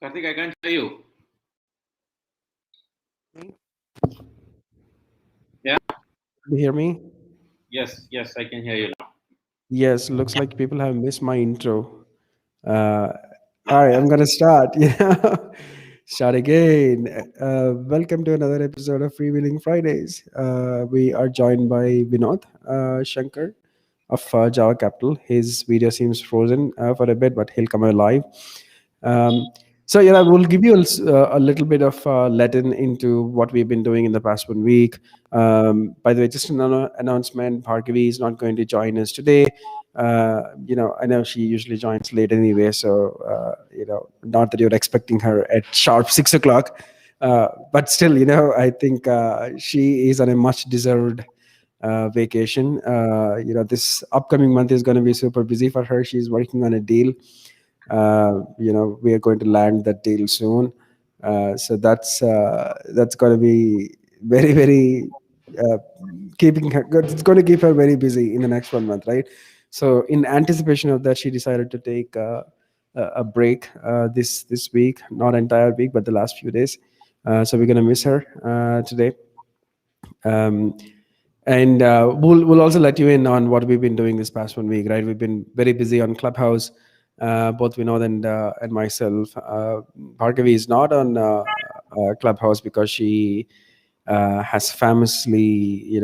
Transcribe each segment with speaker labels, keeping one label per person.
Speaker 1: Karthik, I can't hear you. Yeah.
Speaker 2: You hear me?
Speaker 1: Yes, I can hear you now.
Speaker 2: Yes, looks like people have missed my intro. Uh, all right, I'm gonna start. Start again. Welcome to another episode of Freewheeling Fridays. We are joined by Vinod Shankar of Java Capital. His video seems frozen for a bit, but he'll come alive. Um, so we'll give you a little bit of Latin into what we've been doing in the past 1 week. By the way, just an announcement: Bhargavi is not going to join us today. I know she usually joins late anyway, so not that you're expecting her at sharp 6 o'clock, but still, I think she is on a much deserved vacation. This upcoming month is going to be super busy for her. She's working on a deal. We are going to land that deal soon. So that's going to be very, very uh, keeping her good. It's going to keep her very busy in the next 1 month, right? So in anticipation of that, she decided to take a break this week, not entire week, but the last few days. So we're going to miss her today. Um, and we'll also let you in on what we've been doing this past 1 week, right? We've been very busy on Clubhouse, both Vinod and myself. Bhargavi is not on Clubhouse because she has famously,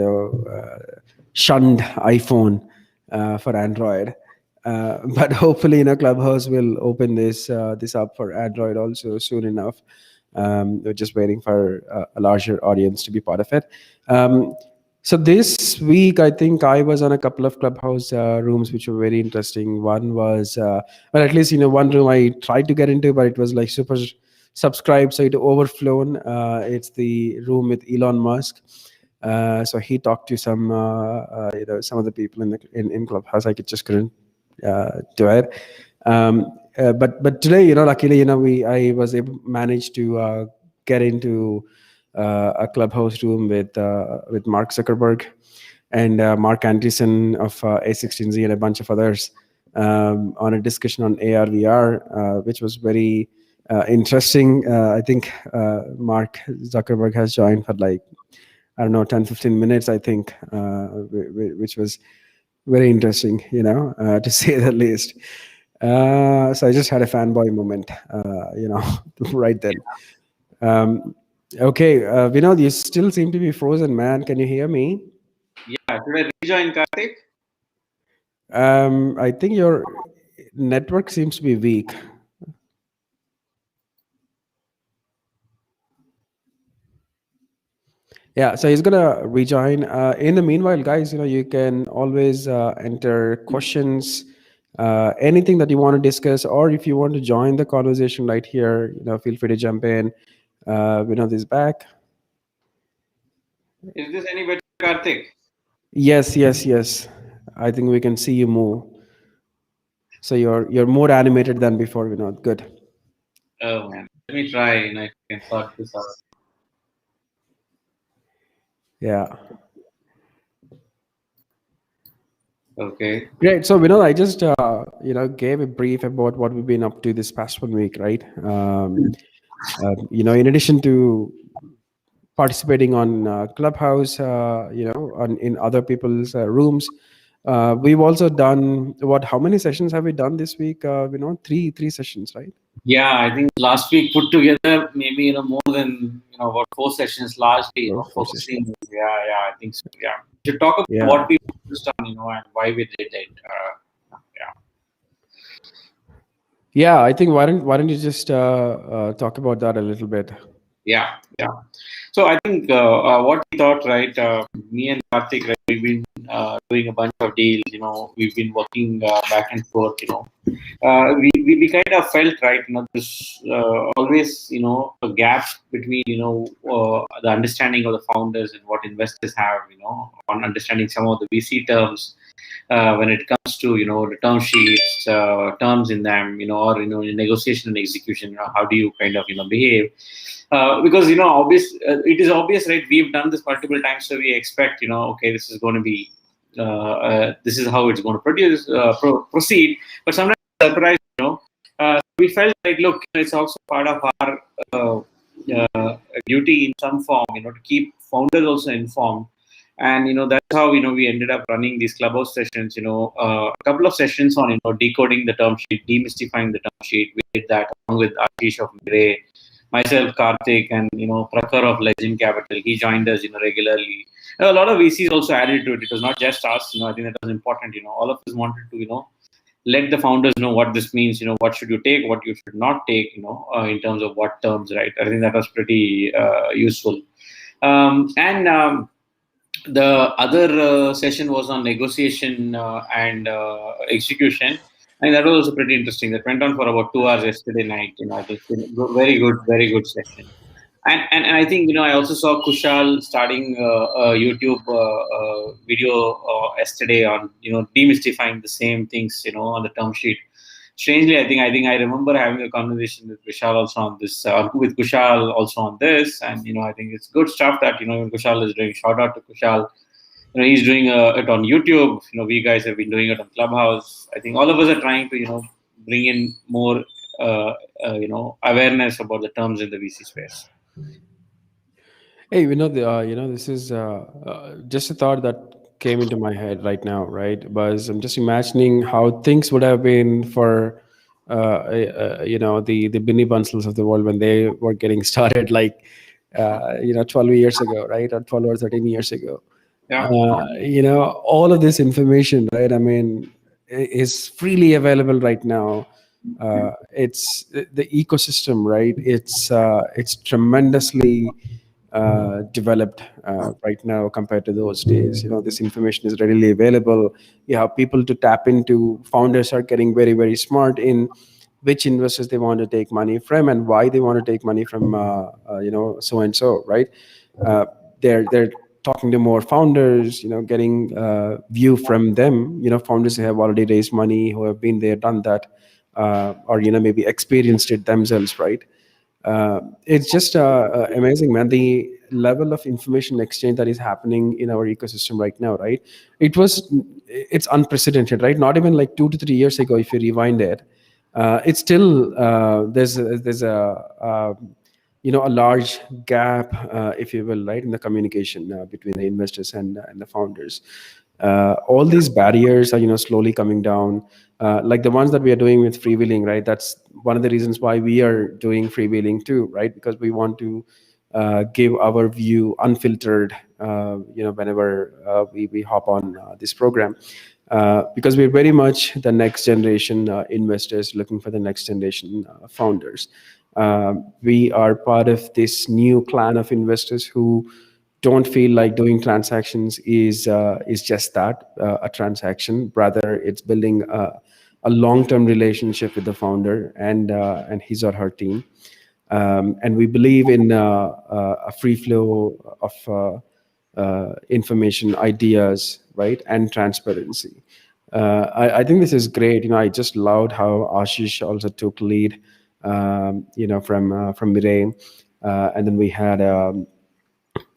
Speaker 2: shunned iPhone for Android. But hopefully, Clubhouse will open this up for Android also soon enough. We're just waiting for a larger audience to be part of it. So this week, I think I was on a couple of Clubhouse rooms, which were very interesting. One was, well, at least one room I tried to get into, but it was like super subscribed, so it overflown. It's the room with Elon Musk. So he talked to some of the people in Clubhouse. I just couldn't do it. But today, luckily, I was able managed to get into a Clubhouse room with Mark Zuckerberg and Mark Andreessen of A16Z and a bunch of others on a discussion on AR VR, which was very interesting. I think Mark Zuckerberg has joined for like, I don't know, 10, 15 minutes, I think, which was very interesting, to say the least. So I just had a fanboy moment, right then. Um, okay, Vinod, you still seem to be frozen, man. Can you hear me?
Speaker 1: Yeah, should I rejoin Karthik?
Speaker 2: I think your network seems to be weak. Yeah, so he's gonna rejoin. In the meanwhile, guys, you can always enter questions, anything that you want to discuss, or if you want to join the conversation right here, feel free to jump in. Vinod is back.
Speaker 1: Is this any better, Karthik?
Speaker 2: Yes, yes, yes. I think we can see you move. So you're more animated than before, Vinod. Good.
Speaker 1: Oh man, let me try and I can sort this out.
Speaker 2: Yeah.
Speaker 1: Okay.
Speaker 2: Great. So Vinod, I just gave a brief about what we've been up to this past 1 week, right? In addition to participating on Clubhouse, in other people's rooms, we've also done what? How many sessions have we done this week? Three sessions, right?
Speaker 1: Yeah, I think last week put together maybe more than about 4 sessions largely
Speaker 2: Or four sessions.
Speaker 1: focusing. Yeah, I think so. Yeah, we should talk about
Speaker 2: Yeah.
Speaker 1: what we focused on, and why we did it. Yeah.
Speaker 2: Yeah, I think why don't you just talk about that a little bit?
Speaker 1: Yeah. So I think what we thought, right? Me and Karthik, right? We've been doing a bunch of deals. We've been working back and forth. We kind of felt, right? There's always a gap between the understanding of the founders and what investors have. On understanding some of the VC terms when it comes to the term sheets, terms in them, or in negotiation and execution. How do you kind of behave? Because it is obvious, right? We've done this multiple times, so we expect, okay, this is going to be, this is how it's going to proceed. But sometimes surprise, we felt like, look, it's also part of our duty in some form, to keep founders also informed. And that's how we ended up running these clubhouse sessions. A couple of sessions on decoding the term sheet, demystifying the term sheet. We did that along with Ashish of Gray, myself, Karthik, and Prakhar of Legend Capital. He joined us regularly. A lot of VCs also added to it. It was not just us. I think that was important. All of us wanted to let the founders know what this means. What should you take, what you should not take. In terms of what terms, right? I think that was pretty useful. And the other session was on negotiation and execution. And that was also pretty interesting. That went on for about 2 hours yesterday night. I think very good session. And I think I also saw Kushal starting a YouTube video yesterday on demystifying the same things on the term sheet. Strangely, I think I remember having a conversation with Vishal also on this, with Kushal also on this, and I think it's good stuff that Kushal is doing. Shout out to Kushal. He's doing it on YouTube. We guys have been doing it on Clubhouse. I think all of us are trying to bring in more awareness about the terms in the VC space.
Speaker 2: Hey, this is just a thought that came into my head right now, right? But I'm just imagining how things would have been for, the Binny Bunsels of the world when they were getting started, like, 12 years ago, right? Or 12 or 13 years ago.
Speaker 1: Yeah.
Speaker 2: All of this information, right? I mean, is freely available right now. It's the ecosystem, right? It's tremendously developed right now compared to those days. This information is readily available. You have people to tap into. Founders are getting very, very smart in which investors they want to take money from and why they want to take money from so and so, right? They're talking to more founders, getting view from them, founders who have already raised money, who have been there, done that, or maybe experienced it themselves, right? It's just amazing, man, the level of information exchange that is happening in our ecosystem right now, right? It's unprecedented, right? Not even like 2 to 3 years ago, if you rewind it, it's still there's a large gap, if you will, right, in the communication between the investors and the founders. All these barriers are slowly coming down, like the ones that we are doing with freewheeling, right? That's one of the reasons why we are doing freewheeling too, right? Because we want to give our view unfiltered, whenever we hop on this program, because we're very much the next generation investors looking for the next generation founders. We are part of this new clan of investors who don't feel like doing transactions is just that, a transaction. Rather, it's building a long-term relationship with the founder and his or her team. And we believe in a free flow of information, ideas, right, and transparency. I think this is great. I just loved how Ashish also took lead, from Mirai, and then we had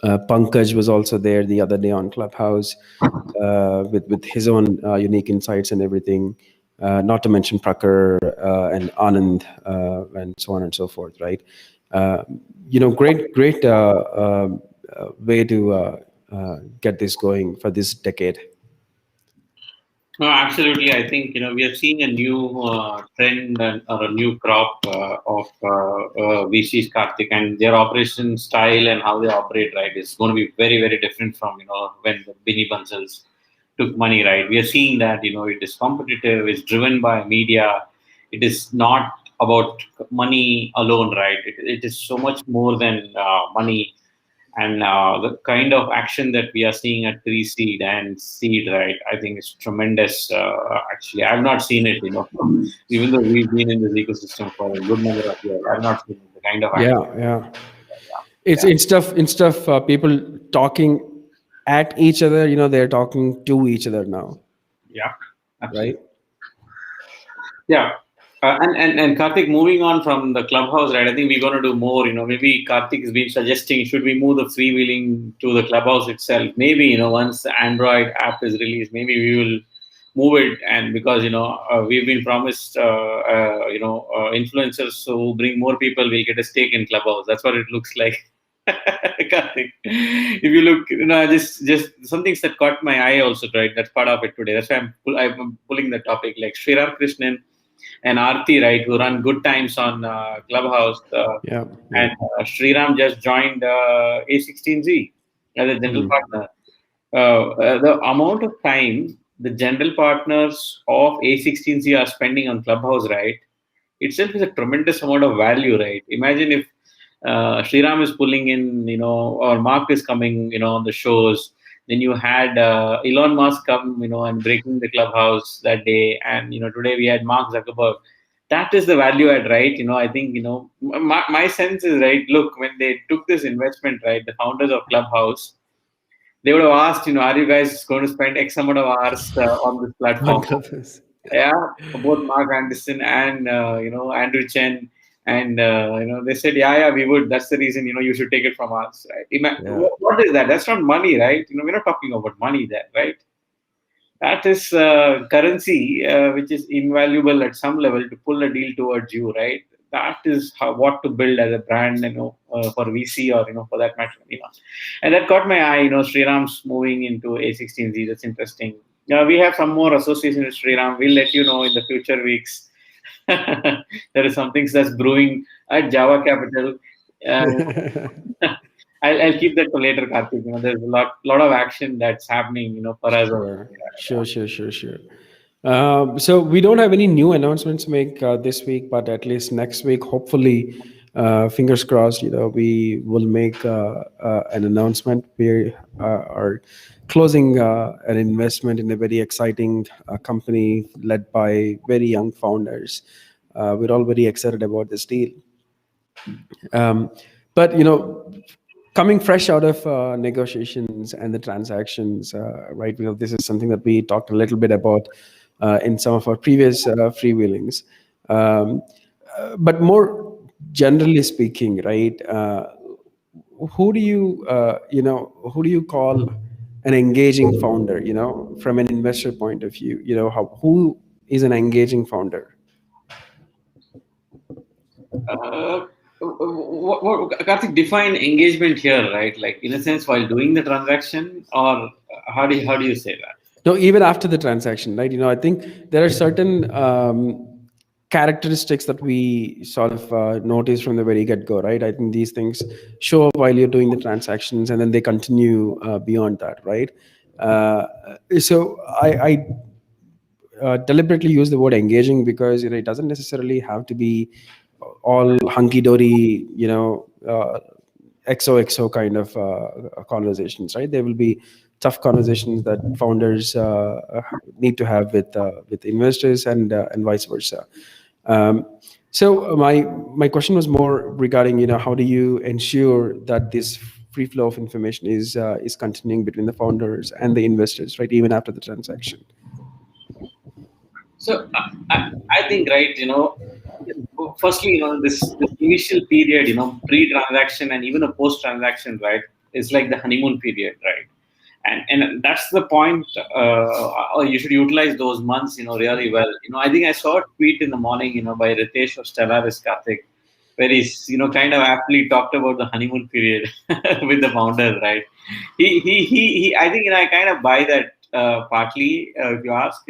Speaker 2: Pankaj was also there the other day on Clubhouse with his own unique insights and everything. Not to mention Prakhar and Anand and so on and so forth, right? Great way to get this going for this decade.
Speaker 1: No, absolutely. I think we are seeing a new trend or a new crop of VCs, Karthik, and their operation style and how they operate. Right, is going to be very, very different from when the Binny Bunsels took money. Right, we are seeing that it is competitive. It's driven by media. It is not about money alone. Right, it is so much more than money. And the kind of action that we are seeing at pre-seed and seed, right, I think is tremendous. Actually, I've not seen it, even though we've been in this ecosystem for a good number of years. I've not seen the kind of action.
Speaker 2: Yeah. It's instead of people talking at each other, they're talking to each other now.
Speaker 1: Yeah, absolutely.
Speaker 2: Right.
Speaker 1: Yeah. And Karthik, moving on from the Clubhouse, right? I think we're going to do more. Maybe Karthik has been suggesting, should we move the freewheeling to the Clubhouse itself? Maybe once the Android app is released, maybe we will move it, and because we've been promised influencers who bring more people will get a stake in Clubhouse. That's what it looks like. Karthik. If you look, just some things that caught my eye also, right? That's part of it today. That's why I'm pulling the topic, like Sriram Krishnan and Aarti, right, who run Good Times on Clubhouse.
Speaker 2: Yeah,
Speaker 1: And Sriram just joined A16Z as a general partner. The amount of time the general partners of A16Z are spending on Clubhouse, right, itself is a tremendous amount of value, right? Imagine if Sriram is pulling in, or Mark is coming, on the shows. Then you had Elon Musk come, and breaking the Clubhouse that day. And, today we had Mark Zuckerberg. That is the value add, right? I think, my sense is, right, look, when they took this investment, right, the founders of Clubhouse, they would have asked, are you guys going to spend X amount of hours on this platform? Yeah, both Mark Anderson and Andrew Chen, and they said, yeah, we would. That's the reason you should take it from us. Right? What is that? That's not money, right? We're not talking about money there, right? That is currency, which is invaluable at some level to pull a deal towards you, right? That is what to build as a brand, for VC or for that matter, And that caught my eye. Sriram's moving into A16Z. That's interesting. We have some more association with Sriram. We'll let you know in the future weeks. There is some things that's brewing at Java Capital. I'll keep that for later, Karthik. There's a lot of action that's happening, for us.
Speaker 2: Sure. So we don't have any new announcements to make this week, but at least next week, hopefully, fingers crossed, we will make an announcement. We are closing an investment in a very exciting company led by very young founders. We're all very excited about this deal. But coming fresh out of negotiations and the transactions, right? This is something that we talked a little bit about in some of our previous freewheelings. But more generally speaking, right? Who do you call an engaging founder? From an investor point of view, who is an engaging founder?
Speaker 1: Karthik, define engagement here, right? Like in a sense, while doing the transaction, or how do you say that?
Speaker 2: No, even after the transaction, right? I think there are certain characteristics that we sort of notice from the very get-go, right? I think these things show up while you're doing the transactions, and then they continue beyond that, right? So I deliberately use the word engaging because it doesn't necessarily have to be all hunky-dory, XOXO kind of conversations, right? There will be tough conversations that founders need to have with investors and vice versa. So my question was more regarding, how do you ensure that this free flow of information is continuing between the founders and the investors, right, even after the transaction?
Speaker 1: So I think, right, firstly, this initial period, pre-transaction and even a post-transaction, right, is like the honeymoon period, right? And that's the point. You should utilize those months, really well. I think I saw a tweet in the morning, by Ritesh of Stellaris, Karthik, where he's, kind of aptly talked about the honeymoon period with the founders, right? He I think, I kind of buy that partly, if you ask,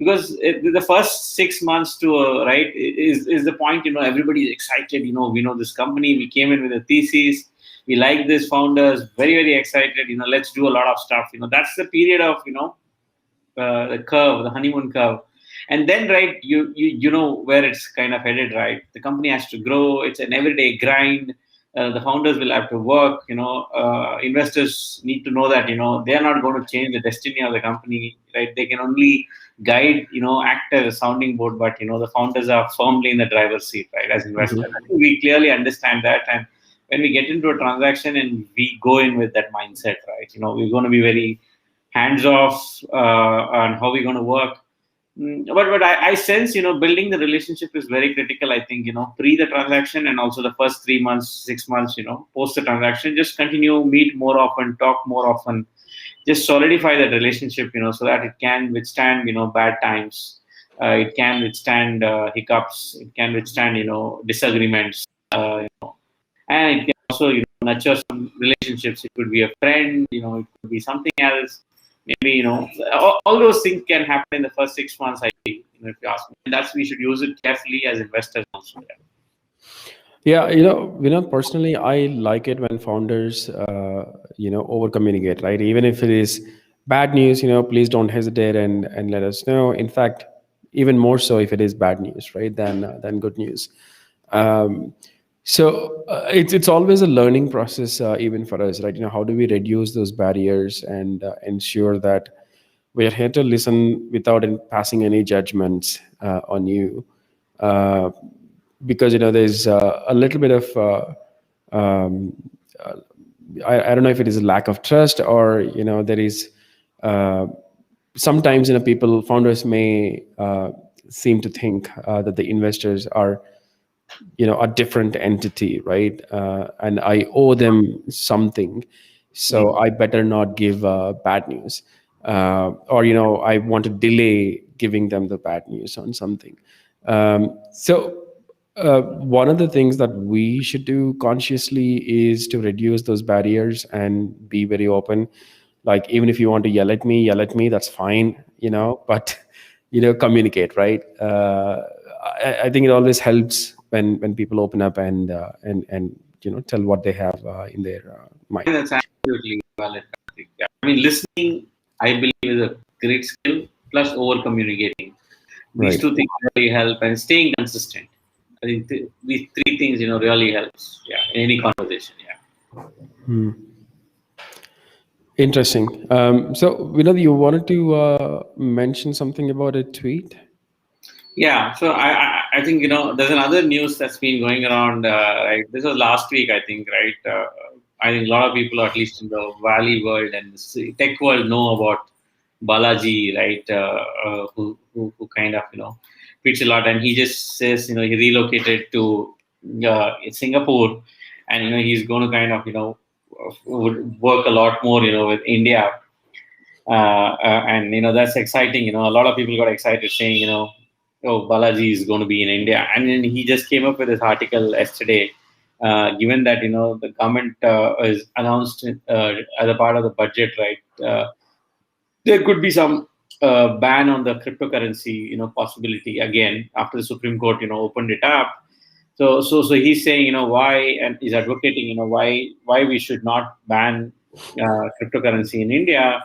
Speaker 1: because the first 6 months to right is the point. Everybody's excited. We know this company. We came in with a thesis. We like this founders. Very, very excited. Let's do a lot of stuff. That's the period of the curve, the honeymoon curve. And then, right, you know where it's kind of headed, right? The company has to grow. It's an everyday grind. The founders will have to work. Investors need to know that they are not going to change the destiny of the company, right? They can only guide, act as a sounding board, but the founders are firmly in the driver's seat, right? As investors, I think we clearly understand that, and when we get into a transaction and we go in with that mindset, right? We're going to be very hands off on how we're going to work. But I sense, building the relationship is very critical. I think, pre the transaction and also the first 3 months, 6 months, post the transaction, just continue, meet more often, talk more often. just solidify that relationship, so that it can withstand, bad times. It can withstand hiccups. It can withstand, disagreements. And it can also, nurture some relationships. It could be a friend, it could be something else. Maybe, all those things can happen in the first 6 months, I feel, if you ask me. And that's, we should use it carefully as investors also. Yeah.
Speaker 2: Yeah, personally, I like it when founders, over communicate, right? Even if it is bad news, please don't hesitate and let us know. In fact, even more so if it is bad news, right? Than good news. Um, so it's always a learning process, even for us, right? How do we reduce those barriers and ensure that we are here to listen without passing any judgments on you. Uh, because there's a little bit of um, uh, I don't know if it is a lack of trust, or there is uh, sometimes people, founders may seem to think that the investors are a different entity, right? And I owe them something, so I better not give bad news, or I want to delay giving them the bad news on something. So one of the things that we should do consciously is to reduce those barriers and be very open. Like, even if you want to yell at me, that's fine, but communicate, right? I think it always helps when people open up and tell what they have in their mind.
Speaker 1: That's absolutely valid. Karthik. Yeah. I mean, listening, I believe, is a great skill, plus over communicating. These
Speaker 2: Right.
Speaker 1: two things really help, and staying consistent. I think these three things, really helps. Yeah, in any conversation. Yeah.
Speaker 2: Interesting. So, Vinod, you wanted to mention something about a tweet?
Speaker 1: Yeah, so I think, there's another news that's been going around. Right, this was last week, I think. Right, I think a lot of people, at least in the Valley world and the tech world, know about Balaji, right? Who kind of tweets a lot, and he just says, he relocated to Singapore, and he's going to kind of would work a lot more, with India. And that's exciting. A lot of people got excited, saying, oh, Balaji is going to be in India. And then he just came up with this article yesterday. Given that the government is announced as a part of the budget, right? There could be some ban on the cryptocurrency, possibility again after the Supreme Court, opened it up. So he's saying, why, and he's advocating, why we should not ban cryptocurrency in India.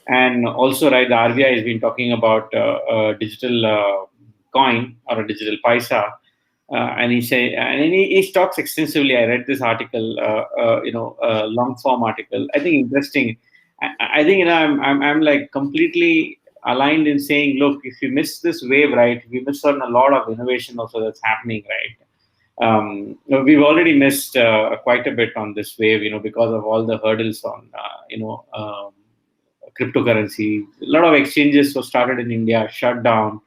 Speaker 1: And also, right, the RBI has been talking about digital coin or a digital paisa. And he talks extensively. I read this article, long form article. I think interesting. I think I'm like completely aligned in saying, look, if you miss this wave, right, we miss on a lot of innovation also that's happening, right. We've already missed quite a bit on this wave, because of all the hurdles on, cryptocurrency. A lot of exchanges were started in India, shut down.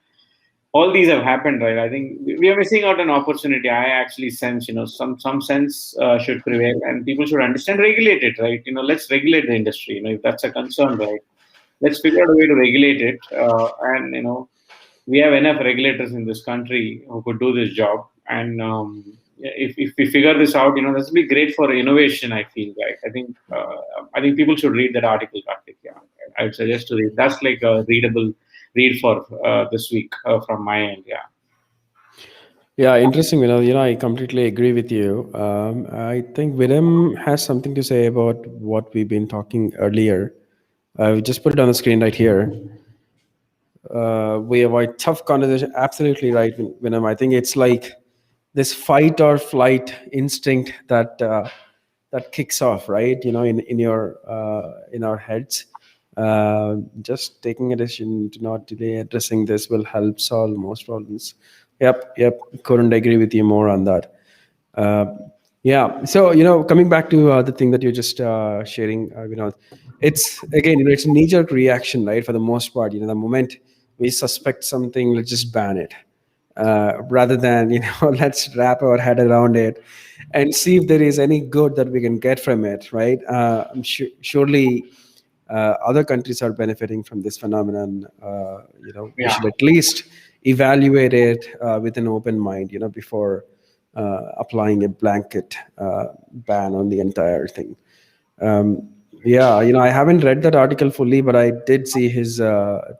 Speaker 1: All these have happened, right? I think we are missing out an opportunity. I actually sense, some sense should prevail, and people should understand, regulate it, right? Let's regulate the industry. If that's a concern, right? Let's figure out a way to regulate it, and we have enough regulators in this country who could do this job. And if we figure this out, this will be great for innovation, I feel, right? I think people should read that article, Karthik. Yeah, I would suggest to read. That's like a readable read for this week from my end. Yeah.
Speaker 2: Yeah, interesting, Vinod. I completely agree with you. I think Vinam has something to say about what we've been talking earlier. I just put it on the screen right here. We avoid tough conversation. Absolutely right, Vinam. I think it's like this fight or flight instinct that kicks off, right? In our heads. Just taking a decision to not delay addressing this will help solve most problems. Yep. Couldn't agree with you more on that. Uh, yeah. So coming back to the thing that you're just sharing, it's again, it's a knee-jerk reaction, right? For the most part, the moment we suspect something, let's just ban it, rather than let's wrap our head around it and see if there is any good that we can get from it, right? Surely other countries are benefiting from this phenomenon. We
Speaker 1: Yeah.
Speaker 2: should at least evaluate it with an open mind, before applying a blanket ban on the entire thing. Yeah, I haven't read that article fully, but I did see his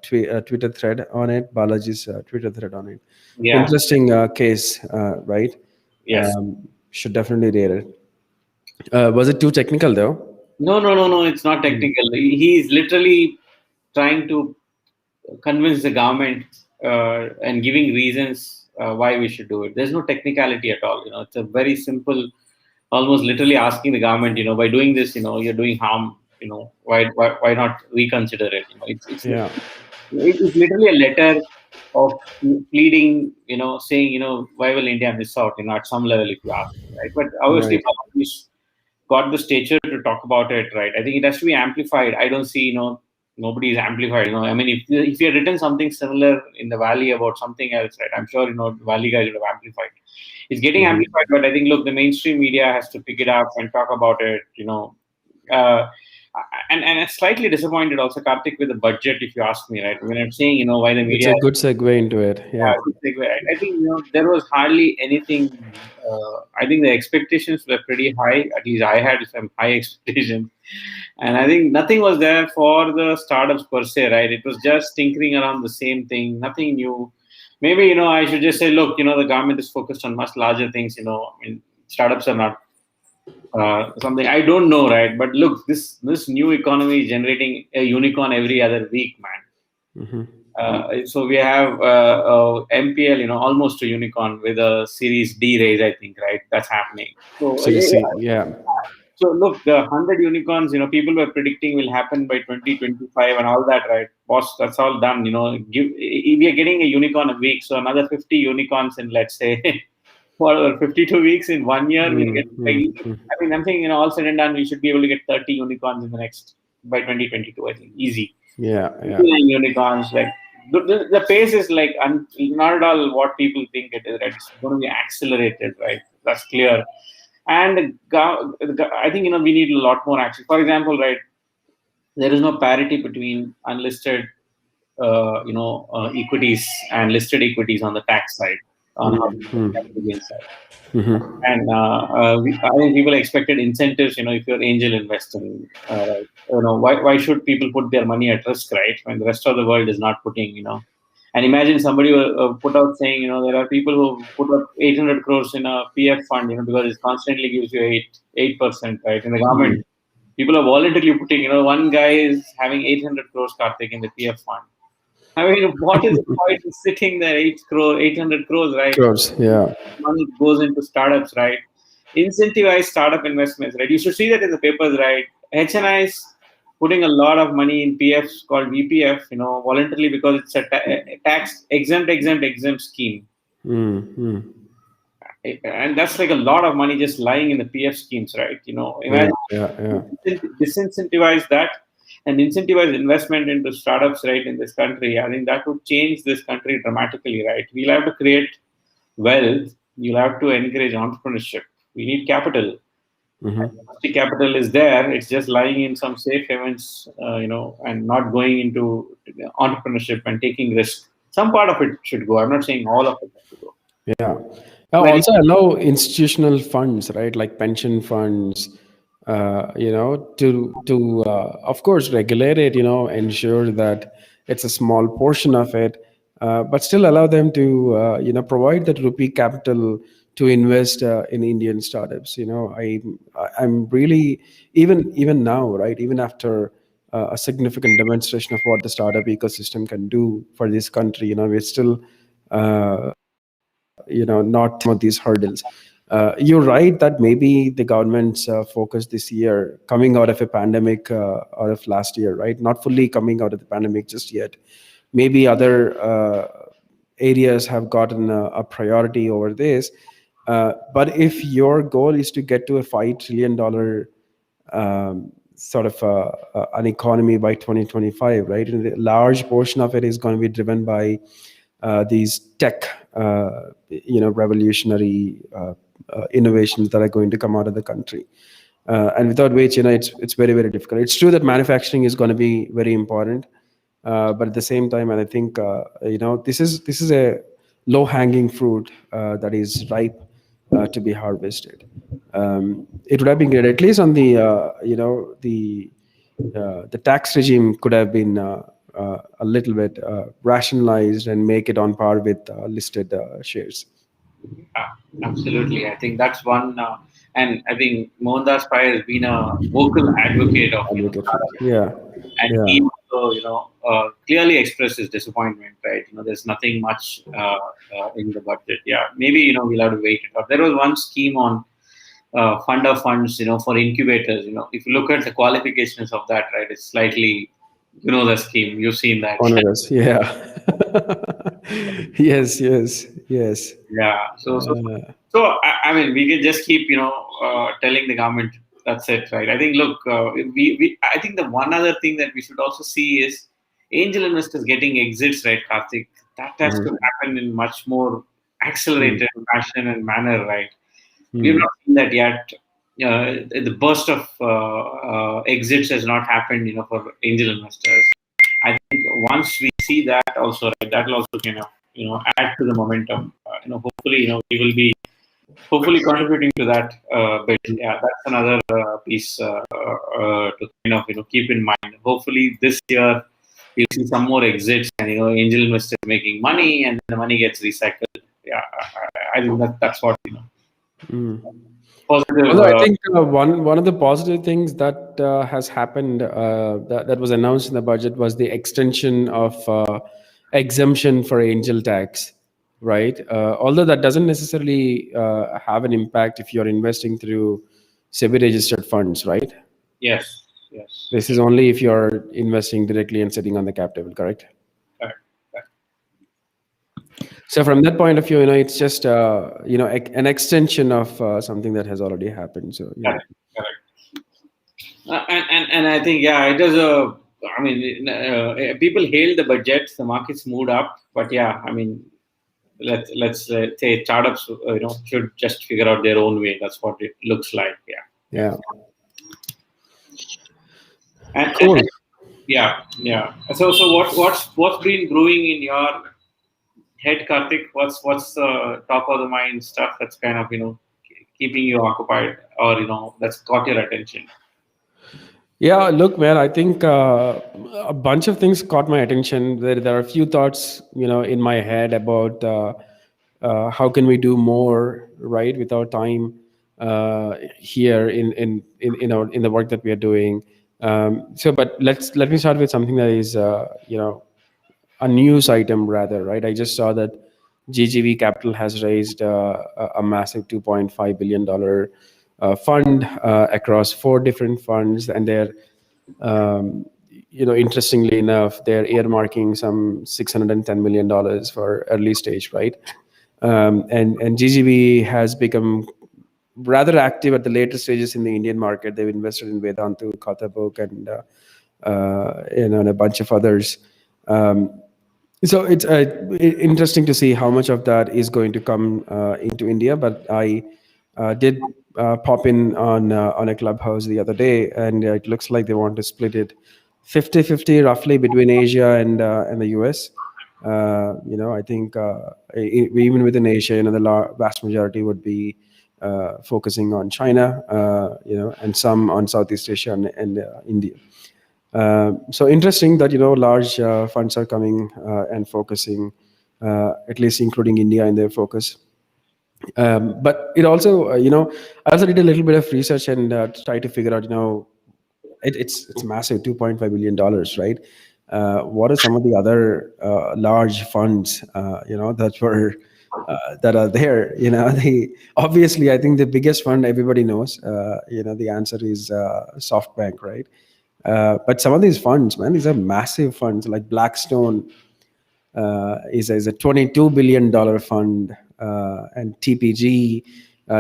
Speaker 2: Twitter thread on it, Balaji's Twitter thread on it.
Speaker 1: Yeah.
Speaker 2: Interesting case, right?
Speaker 1: Yes.
Speaker 2: Should definitely read it. Was it too technical though?
Speaker 1: No, no, no, no. It's not technical. He's literally trying to convince the government and giving reasons why we should do it. There's no technicality at all. It's a very simple, almost literally asking the government, by doing this, you're doing harm. Why not reconsider it?
Speaker 2: Yeah.
Speaker 1: It's literally a letter of pleading, saying, why will India miss out? At some level, if you ask, right? But obviously,
Speaker 2: Right.
Speaker 1: he's got the stature to talk about it, right? I think it has to be amplified. I don't see, nobody is amplified. I mean, if you had written something similar in the Valley about something else, right? I'm sure, the Valley guys would have amplified. It's getting
Speaker 2: Mhm.
Speaker 1: amplified, but I think, look, the mainstream media has to pick it up and talk about it, uh, and I'm slightly disappointed also, Karthik, with the budget, if you ask me, right? When I'm saying, why the
Speaker 2: It's
Speaker 1: media.
Speaker 2: a good segue into it.
Speaker 1: Yeah,
Speaker 2: Yeah.
Speaker 1: good segue. I think there was hardly anything. I think the expectations were pretty high. At least I had some high expectations, and I think nothing was there for the startups per se. Right? It was just tinkering around the same thing, nothing new. Maybe I should just say, look, the government is focused on much larger things. I mean, startups are not something I don't know, right? But look, this new economy is generating a unicorn every other week, man.
Speaker 2: Hmm.
Speaker 1: So we have MPL, almost a unicorn with a Series D raise, I think, right? That's happening. So,
Speaker 2: Series C. Yeah.
Speaker 1: so look, the 100 unicorns, people were predicting will happen by 2025 and all that, right? Boss, that's all done. We are getting a unicorn a week, so another 50 unicorns in, let's say, for 52 weeks in 1 year, we'll get.
Speaker 2: Mm-hmm.
Speaker 1: I mean, I'm saying, all said and done, we should be able to get 30 unicorns in the next by 2022. I think easy.
Speaker 2: Yeah. Yeah.
Speaker 1: Unicorns, like the pace is like not at all what people think it is, right? It's going to be accelerated, right? That's clear. And I think we need a lot more action. For example, right, there is no parity between unlisted equities and listed equities on the tax side, on how capital gains side.
Speaker 2: Mm-hmm.
Speaker 1: And I think people expected incentives. If you're angel investing, right? Why should people put their money at risk, right? When the rest of the world is not putting, And imagine somebody put out saying, there are people who put up 800 crores in a PF fund, because it constantly gives you 8%, right? In the government, people are voluntarily putting, one guy is having 800 crores, Karthik, in the PF fund. I mean, what is the point of sitting there 800 crores, right?
Speaker 2: Crores. Yeah.
Speaker 1: Money goes into startups, right? Incentivize startup investments, right? You should see that in the papers, right? HNI is putting a lot of money in PFs called VPF, voluntarily, because it's a tax exempt scheme.
Speaker 2: Mm-hmm.
Speaker 1: And that's like a lot of money just lying in the PF schemes, right?
Speaker 2: Yeah.
Speaker 1: Imagine
Speaker 2: Yeah.
Speaker 1: disincentivize that and incentivize investment into startups, right, in this country. I think that would change this country dramatically, right? We'll have to create wealth. You'll have to encourage entrepreneurship. We need capital.
Speaker 2: Mm-hmm.
Speaker 1: Capital is there. It's just lying in some safe havens, and not going into entrepreneurship and taking risk. Some part of it should go. I'm not saying all of it has to go.
Speaker 2: Yeah. Also allow institutional funds, right? Like pension funds, to of course regulate it, ensure that it's a small portion of it, but still allow them to, provide that rupee capital to invest in Indian startups. I'm really, even now, right? Even after a significant demonstration of what the startup ecosystem can do for this country, we're still not some of these hurdles. You're right that maybe the government's focus this year, coming out of a pandemic, out of last year, right? Not fully coming out of the pandemic just yet. Maybe other areas have gotten a priority over this. But if your goal is to get to a $5 trillion sort of an economy by 2025, right? And a large portion of it is going to be driven by these tech, revolutionary innovations that are going to come out of the country. and without which, it's very, very difficult. It's true that manufacturing is going to be very important, but at the same time, and I think this is a low hanging fruit that is ripe to be harvested. It would have been great, at least on the tax regime could have been a little bit rationalized and make it on par with listed shares.
Speaker 1: Yeah, absolutely. I think that's one, and I think Mohandas Pai has been a vocal advocate of
Speaker 2: Advocate for it.
Speaker 1: startups,
Speaker 2: Yeah,
Speaker 1: and
Speaker 2: yeah.
Speaker 1: he also clearly expressed his disappointment. Right, there's nothing much in the budget. Yeah, maybe we'll have to wait it out. There was one scheme on fund of funds, for incubators. If you look at the qualifications of that, right, it's slightly, the scheme. You've seen that.
Speaker 2: Onerous. Yeah. Yes, yes, yes.
Speaker 1: Yeah.
Speaker 2: Uh,
Speaker 1: I mean, we can just keep, telling the government that's it, right? I think, look, I think the one other thing that we should also see is angel investors getting exits, right, Karthik? That has
Speaker 2: mhm,
Speaker 1: to happen in much more accelerated fashion and manner, right? We've
Speaker 2: mhm,
Speaker 1: not seen that yet. The burst of exits has not happened, for angel investors. I think once we see that also, right, that will also kind of add to the momentum. Hopefully, we will be hopefully contributing to that bit. Yeah, that's another piece to kind of keep in mind. Hopefully, this year we'll see some more exits and angel investors making money, and the money gets recycled. Yeah, I think that's what
Speaker 2: mhm.
Speaker 1: positive.
Speaker 2: Although I think one of the positive things that has happened that was announced in the budget was the extension of exemption for angel tax, right? Although that doesn't necessarily have an impact if you're investing through SEBI registered funds, right?
Speaker 1: Yes, yes,
Speaker 2: This is only if you're investing directly and sitting on the cap table, correct?
Speaker 1: correct, correct.
Speaker 2: So from that point of view, it's just an extension of something that has already happened. So yeah.
Speaker 1: Correct, correct. And I think it is a. I mean, people hailed the budgets, the markets moved up, but yeah, I mean, let's say startups, should just figure out their own way. That's what it looks like. Yeah, yeah,
Speaker 2: Yeah.
Speaker 1: and
Speaker 2: Cool.
Speaker 1: yeah, yeah. So what's been brewing in your head, Karthik? What's the top of the mind stuff that's kind of keeping you occupied, or that's caught your attention?
Speaker 2: Yeah, look, man, I think a bunch of things caught my attention. There are a few thoughts, in my head about how can we do more, right, with our time here in the work that we are doing. But let me start with something that is, a news item rather, right? I just saw that GGV Capital has raised a massive $2.5 billion fund across four different funds, and they're interestingly enough, they're earmarking some $610 million for early stage, right? And GGV has become rather active at the later stages in the Indian market. They've invested in Vedantu, Kothabuk, and a bunch of others. So it's interesting to see how much of that is going to come into India. But I did pop in on a clubhouse the other day, and it looks like they want to split it 50-50 roughly between Asia and the US. I think even within Asia, the vast majority would be focusing on China, and some on Southeast Asia and India. So interesting that large funds are coming and focusing, at least including India in their focus. But it also, I also did a little bit of research and try to figure out, it's massive, $2.5 billion, right? What are some of the other large funds, that are there? Obviously, I think the biggest fund everybody knows. The answer is SoftBank, right? But some of these funds, man, these are massive funds. Like Blackstone is a $22 billion fund, and TPG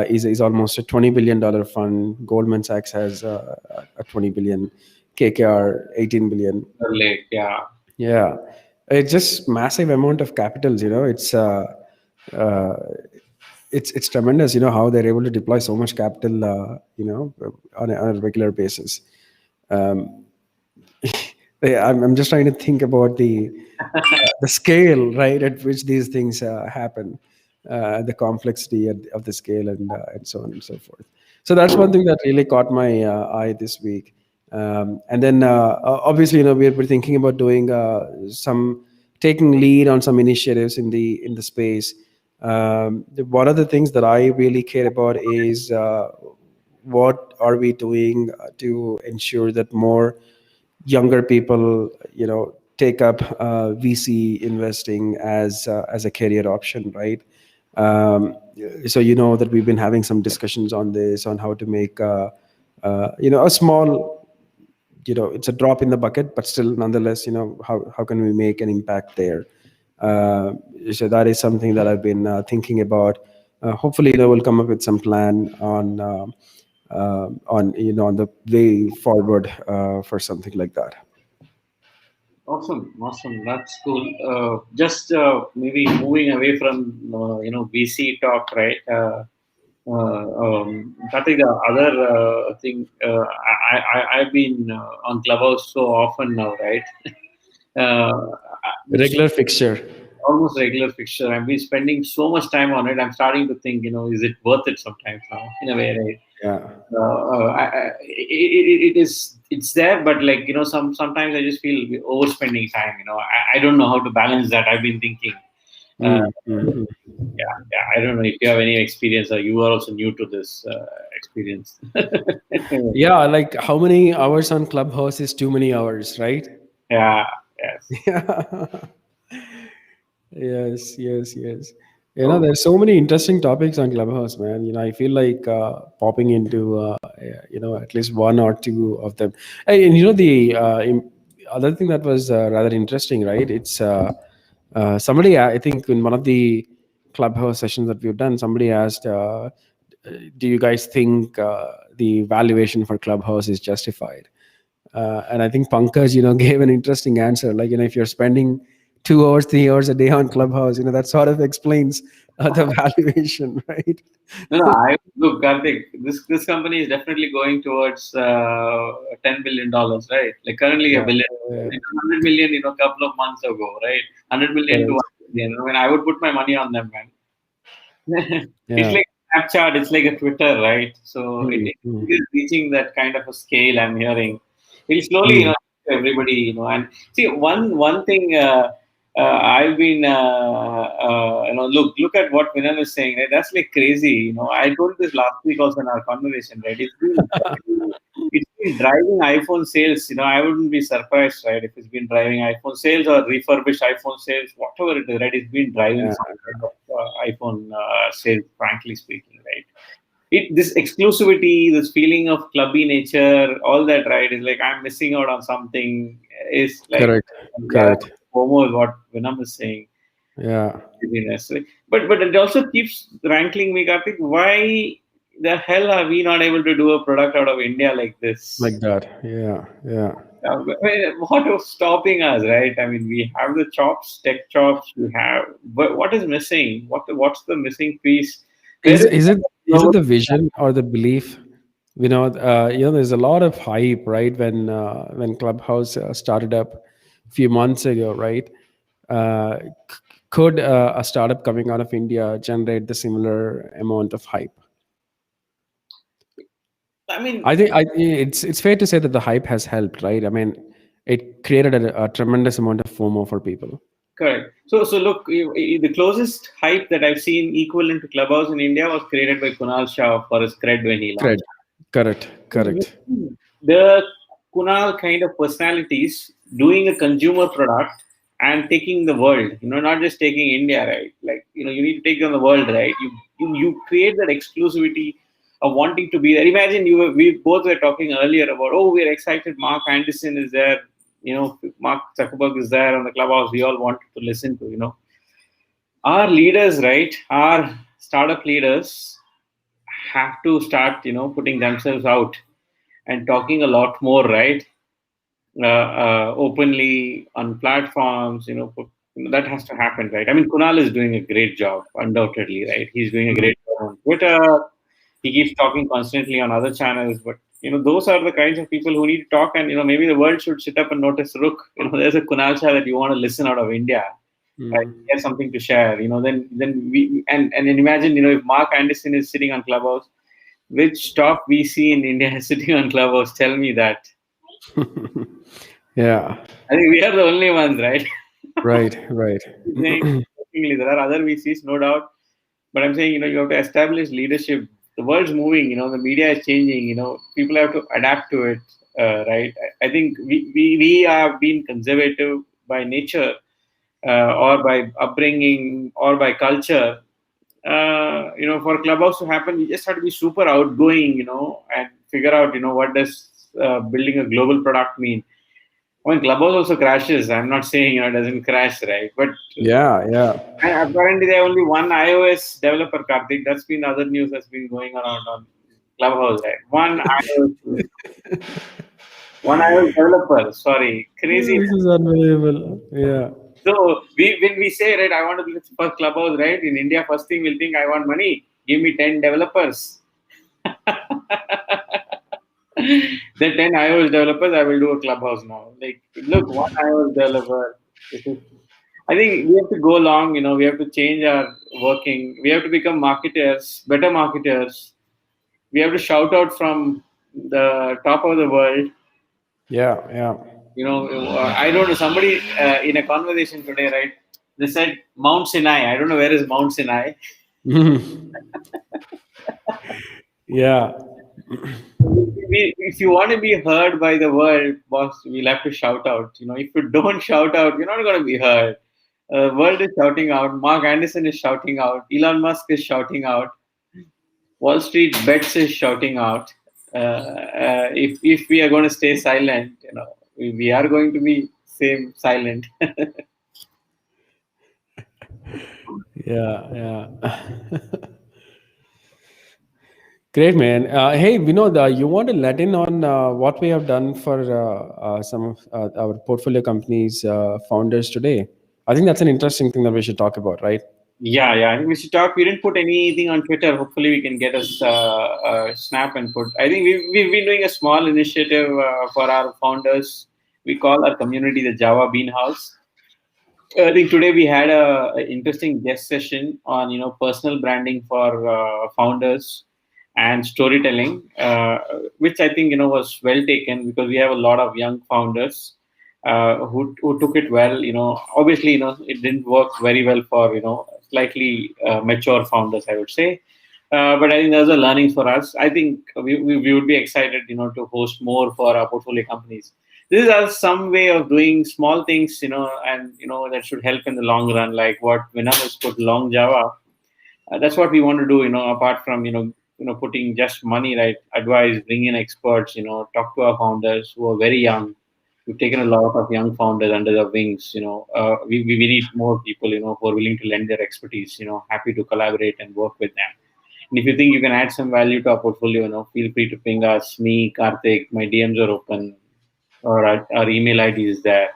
Speaker 2: is almost a $20 billion fund. Goldman Sachs has a 20 billion, KKR 18 billion.
Speaker 1: Lake, yeah.
Speaker 2: Yeah, it's just massive amount of capitals. It's uh, it's tremendous, how they're able to deploy so much capital, on a regular basis. Um, I'm just trying to think about the scale, right, at which these things happen, the complexity of the scale, and so on and so forth. So that's one thing that really caught my eye this week. And then obviously, we're thinking about doing some taking lead on some initiatives in the space. One of the things that I really care about is what are we doing to ensure that more younger people, take up VC investing as a career option, right? Um, so that we've been having some discussions on this, on how to make a small, it's a drop in the bucket, but still nonetheless, how can we make an impact there? uh, so that is something that I've been thinking about. Hopefully, we'll come up with some plan on the way forward for something like that.
Speaker 1: Awesome, awesome. That's cool. Just maybe moving away from VC talk, right? I think the other thing, I've been on Clubhouse so often now, right? uh,
Speaker 2: Regular fixture.
Speaker 1: Almost regular fixture. I've been spending so much time on it. I'm starting to think, is it worth it sometimes now? In a way, right?
Speaker 2: Yeah.
Speaker 1: It's there, but like sometimes I just feel we're overspending time. I don't know how to balance that. I've been thinking. Uh,
Speaker 2: Mm.
Speaker 1: yeah. I don't know if you have any experience or you are also new to this experience.
Speaker 2: Yeah, like how many hours on Clubhouse is too many hours, right?
Speaker 1: Yeah. Yes.
Speaker 2: Yes, yes, yes. There's so many interesting topics on Clubhouse, man. I feel like popping into, at least one or two of them. And the other thing that was rather interesting, right? It's somebody, I think, in one of the Clubhouse sessions that we've done, somebody asked, do you guys think the valuation for Clubhouse is justified? And I think Pankaj, gave an interesting answer. Like, if you're spending 2 hours, 3 hours a day on Clubhouse, that sort of explains the valuation, right?
Speaker 1: No, I look, Karthik. This company is definitely going towards $10 billion, right? Like currently a
Speaker 2: Yeah,
Speaker 1: billion,
Speaker 2: yeah,
Speaker 1: 100 million, a couple of months ago, right? 100 million to
Speaker 2: correct.
Speaker 1: 1 billion. I mean, I would put my money on them, man. It's
Speaker 2: Yeah.
Speaker 1: like Snapchat, it's like a Twitter, right? So
Speaker 2: Mm,
Speaker 1: it
Speaker 2: mm,
Speaker 1: is reaching that kind of a scale. I'm hearing it'll slowly,
Speaker 2: mm.
Speaker 1: everybody, and see one thing. I've been, look at what Vinan is saying. Right? That's like crazy. I told this last week also in our conversation. Right? It's been driving iPhone sales. I wouldn't be surprised, right, if it's been driving iPhone sales or refurbished iPhone sales, whatever it is. Right? It's been driving
Speaker 2: Yeah,
Speaker 1: some kind of iPhone sales. Frankly speaking, right? This exclusivity, this feeling of clubby nature, all that, right, is like I'm missing out on something. Is like,
Speaker 2: correct,
Speaker 1: yeah,
Speaker 2: correct.
Speaker 1: FOMO is what Vinam is saying.
Speaker 2: Yeah,
Speaker 1: Maybe necessary. But it also keeps rankling me, Karthik. Why the hell are we not able to do a product out of India like
Speaker 2: like
Speaker 1: this?
Speaker 2: that. Yeah, yeah.
Speaker 1: What is stopping us, right? I mean, we have the chops, tech chops. We have, but what is missing? What's the missing piece? Where
Speaker 2: Is
Speaker 1: is
Speaker 2: is it is it
Speaker 1: global?
Speaker 2: the vision or the belief? There's a lot of hype, right? When Clubhouse started up a few months ago, right? Could a startup coming out of India generate the similar amount of hype?
Speaker 1: I mean,
Speaker 2: It's fair to say that the hype has helped, right? I mean, it created a tremendous amount of FOMO for people.
Speaker 1: correct. So look, the closest hype that I've seen equivalent to Clubhouse in India was created by Kunal Shah for his cred when he
Speaker 2: Correct,
Speaker 1: launched.
Speaker 2: correct, correct.
Speaker 1: The Kunal kind of personalities doing a consumer product and taking the world, not just taking India, right? Like, you need to take on the world, right? You create that exclusivity of wanting to be there. Imagine we both were talking earlier about, oh, we're excited. Mark Anderson is there. Mark Zuckerberg is there on the Clubhouse. We all wanted to listen to. Our leaders, right? Our startup leaders have to start, putting themselves out and talking a lot more, right? Openly on platforms, that has to happen, right? I mean, Kunal is doing a great job, undoubtedly, right? He's doing a great on Twitter. He keeps talking constantly on other channels. But those are the kinds of people who need to talk. And maybe the world should sit up and notice. Look, there's a Kunal Shah that you want to listen out of India. Right? He has something to share. Then we and then imagine if Mark Anderson is sitting on Clubhouse, which top VC in India is sitting on Clubhouse? Tell me that.
Speaker 2: Yeah.
Speaker 1: I think we are the only ones, right?
Speaker 2: Right.
Speaker 1: There are other VCs, no doubt. But I'm saying, you have to establish leadership. The world's moving, the media is changing, people have to adapt to it, right? I think we are being conservative by nature, or by upbringing, or by culture. For Clubhouse to happen, you just have to be super outgoing, and figure out, what does building a global product mean. I mean, Clubhouse also crashes. I'm not saying it doesn't crash, right? But
Speaker 2: Yeah.
Speaker 1: and apparently, there only one iOS developer, Karthik. That's been other news that's been going around on Clubhouse, right? One iOS developer. Sorry, crazy.
Speaker 2: This is unbelievable. Yeah.
Speaker 1: So when we say, right, I want to be the first Clubhouse, right? In India, first thing we'll think, I want money. Give me 10 developers. Then 10 iOS developers, I will do a Clubhouse now. Like, look, one iOS developer. I think we have to go along, we have to change our working. We have to become marketers, better marketers. We have to shout out from the top of the world.
Speaker 2: Yeah.
Speaker 1: I don't know, somebody in a conversation today, right? They said Mount Sinai. I don't know where is Mount Sinai.
Speaker 2: Yeah.
Speaker 1: If you want to be heard by the world, boss, we'll have to shout out. If you don't shout out, you're not going to be heard. World is shouting out. Mark Anderson is shouting out. Elon Musk is shouting out. Wall Street Bets is shouting out. If we are going to stay silent, we are going to be silent.
Speaker 2: Yeah. Great, man. Hey, Vinod, you want to let in on what we have done for some of our portfolio companies' founders today? I think that's an interesting thing that we should talk about, right?
Speaker 1: Yeah. I think we should talk. We didn't put anything on Twitter. Hopefully, we can get us snap and put. I think we've been doing a small initiative for our founders. We call our community the Java Bean House. I think today we had a interesting guest session on personal branding for founders and storytelling, which I think was well taken, because we have a lot of young founders who took it well. Obviously it didn't work very well for slightly mature founders, I would say. But I think there's a learning for us. I think we would be excited to host more for our portfolio companies. This is some way of doing small things, and that should help in the long run, like what Vinam has put, Long Java. That's what we want to do, apart from putting just money, right? Advice, bring in experts, talk to our founders who are very young. We've taken a lot of young founders under their wings. We need more people, who are willing to lend their expertise. Happy to collaborate and work with them. And if you think you can add some value to our portfolio, feel free to ping us. Me, Karthik, my DMs are open, or our email ID is there.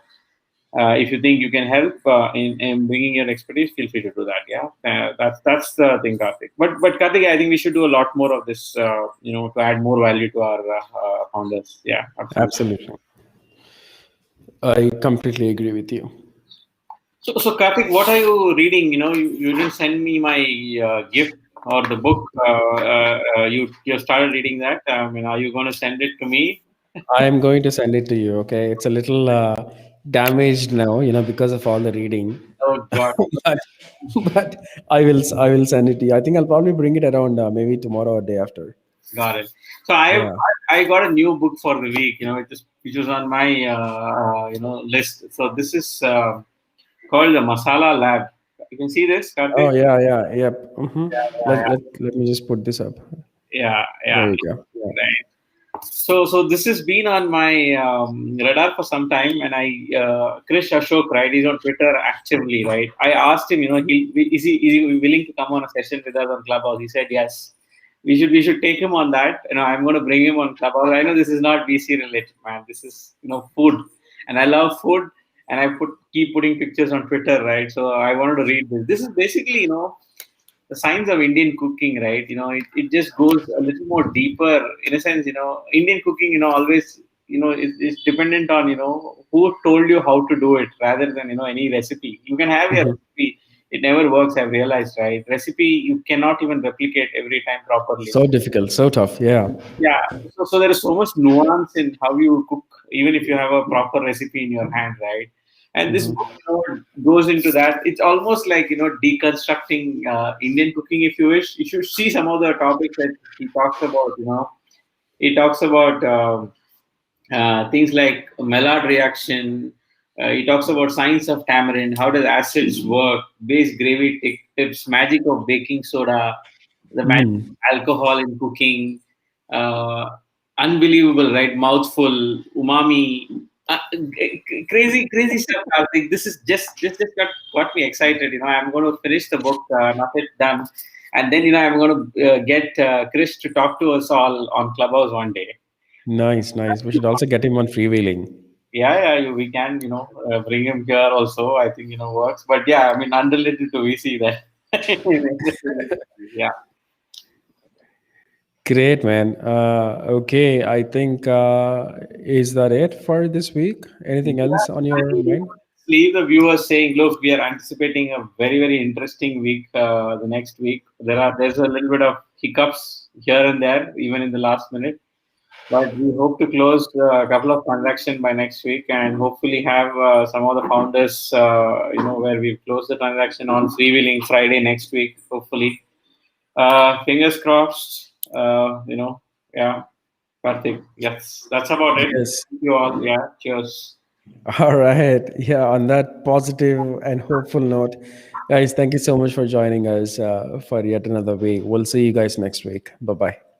Speaker 1: If you think you can help in bringing your expertise, feel free to do that. Yeah, that's the thing, Karthik. But Karthik, I think we should do a lot more of this. To add more value to our founders. Yeah,
Speaker 2: absolutely. I completely agree with you.
Speaker 1: So Karthik, what are you reading? You didn't send me my gift or the book. You started reading that. Are you going to send it to me?
Speaker 2: I am going to send it to you. Okay, it's a little damaged now, because of all the reading.
Speaker 1: Oh God!
Speaker 2: but I will send it to you. I think I'll probably bring it around maybe tomorrow or day after.
Speaker 1: Got it. So I got a new book for the week. Which was on my list. So this is called the Masala Lab. You can see this, Karthik?
Speaker 2: Oh yeah. Mm-hmm. Let me just put this up.
Speaker 1: Yeah.
Speaker 2: There you go. Yeah.
Speaker 1: Right. So this has been on my radar for some time, and Krish Ashok, right? He's on Twitter actively, right? I asked him, is he willing to come on a session with us on Clubhouse? He said yes. We should take him on that. I'm going to bring him on Clubhouse. I know this is not VC related, man. This is food, and I love food, and I keep putting pictures on Twitter, right? So I wanted to read this. This is basically the science of Indian cooking, right? It just goes a little more deeper in a sense. Indian cooking, always, is dependent on, who told you how to do it rather than, any recipe. You can have your
Speaker 2: Mhm.
Speaker 1: recipe. It never works, I've realized, right? Recipe, you cannot even replicate every time properly.
Speaker 2: So difficult, so tough. Yeah.
Speaker 1: Yeah. So there is so much nuance in how you cook, even if you have a proper recipe in your hand, right? And this book,
Speaker 2: Mhm.
Speaker 1: goes into that. It's almost like, deconstructing Indian cooking, if you wish. You should see some of the topics that he talks about. He talks about things like Maillard reaction. He talks about science of tamarind, how does acids work, base gravy tips, magic of baking soda, the magic
Speaker 2: Mm.
Speaker 1: of alcohol in cooking. Uh, Unbelievable, right? Mouthful, umami, crazy, crazy stuff. I think this is just got me excited. I'm going to finish the book, not yet done, and then I'm going to get Chris to talk to us all on Clubhouse one day.
Speaker 2: Nice, nice. We should also get him on freewheeling.
Speaker 1: Yeah, yeah, we can, bring him here also. I think, works. But yeah, I mean, unrelated to VC that. Yeah.
Speaker 2: Great, man. Okay, I think is that it for this week? Anything
Speaker 1: Yeah,
Speaker 2: else on your mind?
Speaker 1: leave the viewers saying, look, we are anticipating a very, very interesting week the next week. There's a little bit of hiccups here and there, even in the last minute. But we hope to close a couple of transactions by next week and hopefully have some of the founders, where we close the transaction on freewheeling Friday next week, hopefully. Fingers crossed, yeah, Karthik. Yes, that's about it.
Speaker 2: Yes.
Speaker 1: Thank you all. Yeah, cheers.
Speaker 2: All right. Yeah, on that positive and hopeful note, guys, thank you so much for joining us for yet another week. We'll see you guys next week. Bye bye.